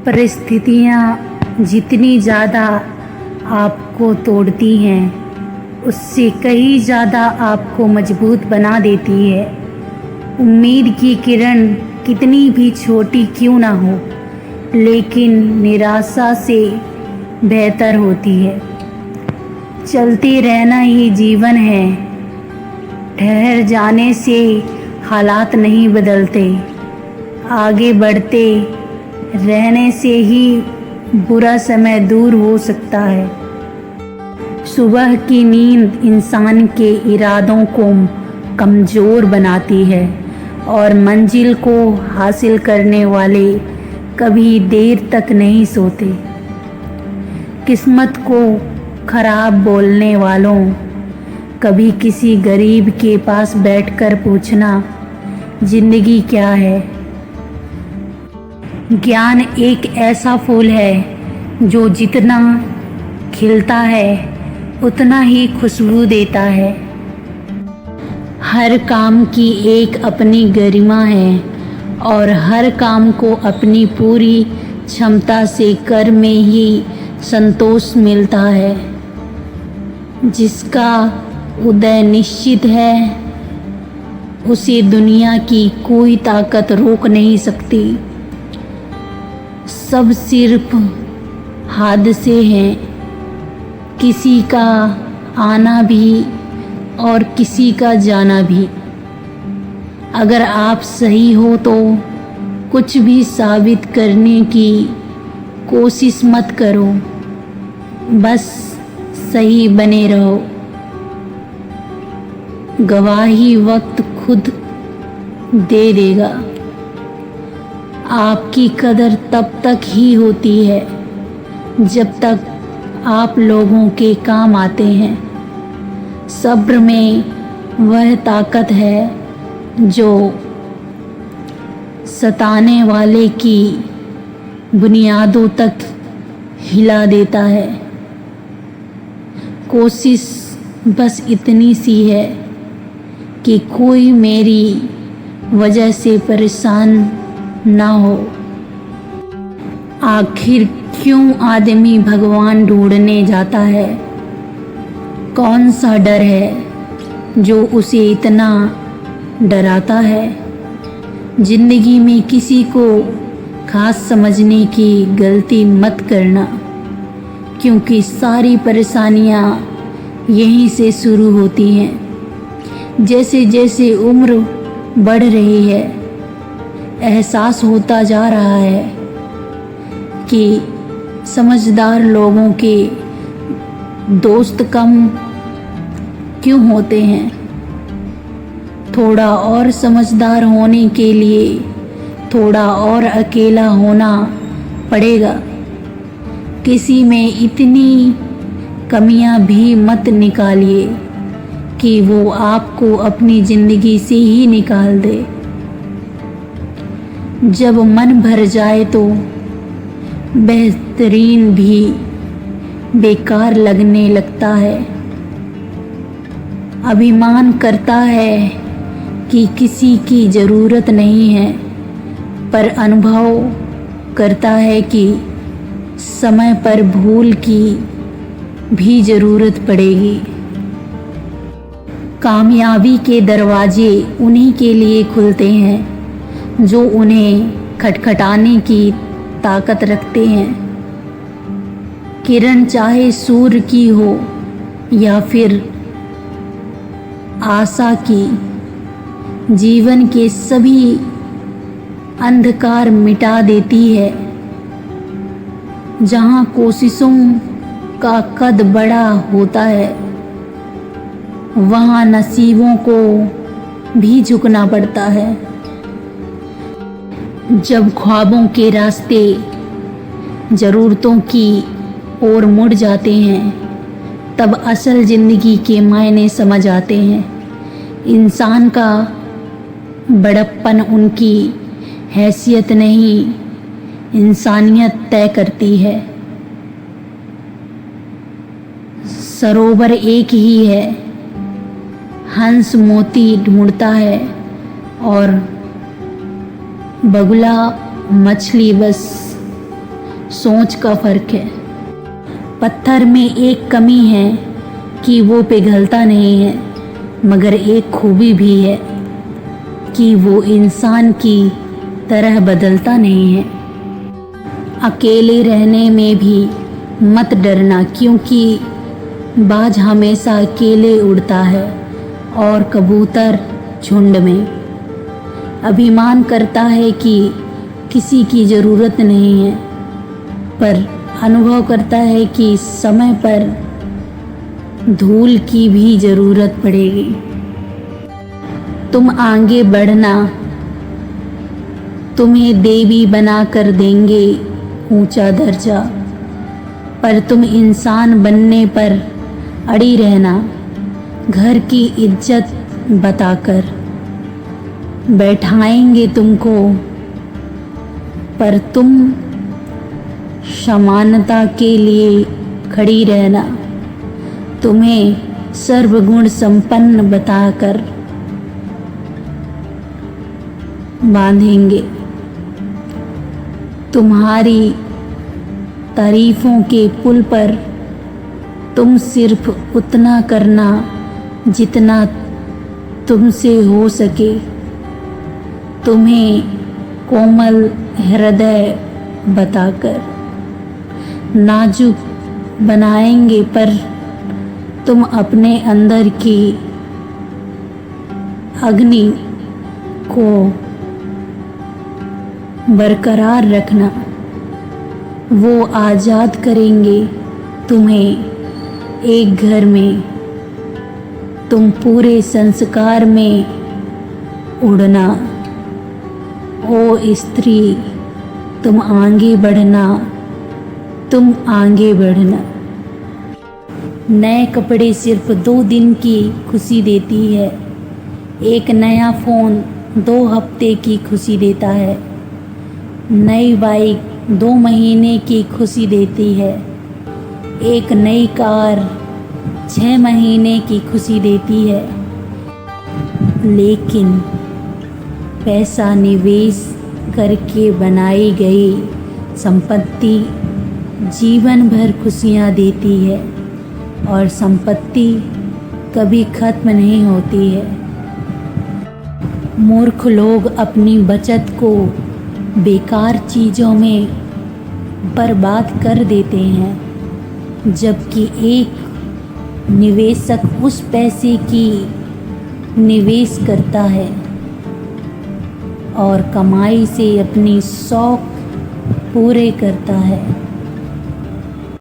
परिस्थितियाँ जितनी ज़्यादा आपको तोड़ती हैं, उससे कहीं ज़्यादा आपको मजबूत बना देती है। उम्मीद की किरण कितनी भी छोटी क्यों ना हो, लेकिन निराशा से बेहतर होती है। चलते रहना ही जीवन है, ठहर जाने से हालात नहीं बदलते। आगे बढ़ते रहने से ही बुरा समय दूर हो सकता है। सुबह की नींद इंसान के इरादों को कमज़ोर बनाती है और मंजिल को हासिल करने वाले कभी देर तक नहीं सोते। किस्मत को खराब बोलने वालों कभी किसी गरीब के पास बैठकर पूछना जिंदगी क्या है। ज्ञान एक ऐसा फूल है जो जितना खिलता है उतना ही खुशबू देता है। हर काम की एक अपनी गरिमा है और हर काम को अपनी पूरी क्षमता से कर में ही संतोष मिलता है। जिसका उदय निश्चित है उसे दुनिया की कोई ताकत रोक नहीं सकती। सब सिर्फ हादसे हैं, किसी का आना भी और किसी का जाना भी। अगर आप सही हो तो कुछ भी साबित करने की कोशिश मत करो, बस सही बने रहो। गवाही वक्त खुद दे देगा। आपकी कदर तब तक ही होती है जब तक आप लोगों के काम आते हैं। सब्र में वह ताकत है जो सताने वाले की बुनियादों तक हिला देता है। कोशिश बस इतनी सी है कि कोई मेरी वजह से परेशान ना हो। आखिर क्यों आदमी भगवान ढूंढने जाता है? कौन सा डर है जो उसे इतना डराता है? जिंदगी में किसी को खास समझने की गलती मत करना, क्योंकि सारी परेशानियां यहीं से शुरू होती हैं। जैसे जैसे उम्र बढ़ रही है, एहसास होता जा रहा है कि समझदार लोगों के दोस्त कम क्यों होते हैं। थोड़ा और समझदार होने के लिए थोड़ा और अकेला होना पड़ेगा। किसी में इतनी कमियां भी मत निकालिए कि वो आपको अपनी ज़िंदगी से ही निकाल दे। जब मन भर जाए तो बेहतरीन भी बेकार लगने लगता है। अभिमान करता है कि किसी की ज़रूरत नहीं है, पर अनुभव करता है कि समय पर भूल की भी ज़रूरत पड़ेगी। कामयाबी के दरवाजे उन्हीं के लिए खुलते हैं जो उन्हें खटखटाने की ताकत रखते हैं। किरण चाहे सूर्य की हो या फिर आशा की, जीवन के सभी अंधकार मिटा देती है। जहाँ कोशिशों का कद बड़ा होता है, वहाँ नसीबों को भी झुकना पड़ता है। जब ख्वाबों के रास्ते ज़रूरतों की ओर मुड़ जाते हैं, तब असल ज़िंदगी के मायने समझ आते हैं। इंसान का बड़प्पन उनकी हैसियत नहीं, इंसानियत तय करती है। सरोवर एक ही है, हंस मोती ढूंढता है और बगुला मछली बस सोच का फर्क है। पत्थर में एक कमी है कि वो पिघलता नहीं है, मगर एक खूबी भी है कि वो इंसान की तरह बदलता नहीं है। अकेले रहने में भी मत डरना, क्योंकि बाज हमेशा अकेले उड़ता है और कबूतर झुंड में। अभिमान करता है कि किसी की ज़रूरत नहीं है, पर अनुभव करता है कि समय पर धूल की भी ज़रूरत पड़ेगी। तुम आगे बढ़ना, तुम्हें देवी बना कर देंगे ऊंचा दर्जा, पर तुम इंसान बनने पर अड़ी रहना। घर की इज्जत बताकर बैठाएंगे तुमको, पर तुम समानता के लिए खड़ी रहना। तुम्हें सर्वगुण संपन्न बताकर बांधेंगे। तुम्हारी तारीफों के पुल पर तुम सिर्फ उतना करना जितना तुमसे हो सके। तुम्हें कोमल हृदय बताकर नाजुक बनाएंगे, पर तुम अपने अंदर की अग्नि को बरकरार रखना। वो आज़ाद करेंगे तुम्हें एक घर में, तुम पूरे संस्कार में उड़ना। ओ स्त्री, तुम आगे बढ़ना, तुम आगे बढ़ना। नए कपड़े सिर्फ 2 दिन की खुशी देती है, एक नया फ़ोन 2 हफ्ते की खुशी देता है। नई बाइक 2 महीने की खुशी देती है, एक नई कार 6 महीने की खुशी देती है। लेकिन पैसा निवेश करके बनाई गई संपत्ति जीवन भर खुशियाँ देती है, और संपत्ति कभी खत्म नहीं होती है। मूर्ख लोग अपनी बचत को बेकार चीज़ों में बर्बाद कर देते हैं, जबकि एक निवेशक उस पैसे की निवेश करता है और कमाई से अपनी शौक पूरे करता है।